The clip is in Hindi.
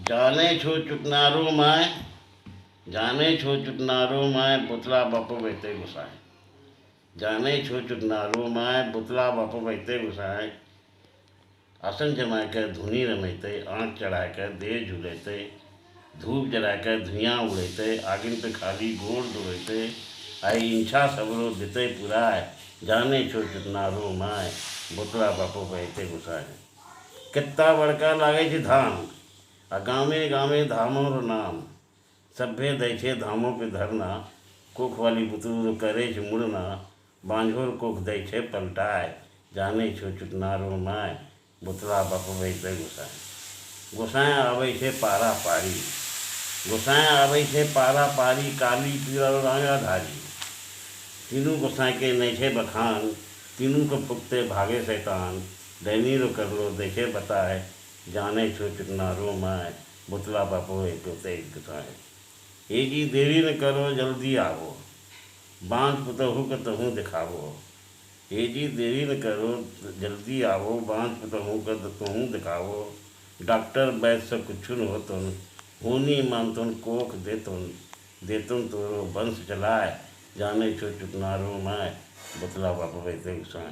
जाने छो चुकनारो माय, जाने छो चुकनारो माय, बुतला बाप बैठे गुसाए। जाने छो चुकनारो माय, बुतला बाप बैठे गुसाए। आसन जमाए कर धुनी रमेते, आँख चढ़ाए कर देह झूलेते, धूप जलाए कर धुइयाँ उड़ेते, आगिन पे खाली गोड़ दुड़ेते, आई इंछा सबरो दिते पुराए। जाने छो चुकनारो माय, बुतला बाप बैठे गुसाए। कितना बड़का लागे छे धाम, आ गामे गामे धामों रो नाम। सभ्य दै छे धामों पे धरना, कोख वाली बुतरू करे छे मुड़ना, बांझोर कोख दै छे पलटाए। जाने छो चुकनारो माय, बुतला बाप बैठे गोसाए। गोसाए आवे छे पारा पारी, गोसाए आवे छे पारा पारी, काली पीला रंगा धारी। तीनों गोसाए के नहीं छे बखान, तीनों को फुकते भागे शैतान। दैनी रो करलो देखे बताए, जाने छो चुकनारो माय, बुतला बापो एक गुसाए। ए जी देरी न करो जल्दी आवो, बांझ पुतहु को तहु दिखावो। ए जी देरी न करो जल्दी आवो, बांझ पुतहु को तहु दिखावो। डॉक्टर वैद्य से कुछ न होतुन, होनी मानतुन कोख देतुन तोरो वंश चलाए। जाने छो चुकनारो माय, बुतला बाप बैठे गुसाए।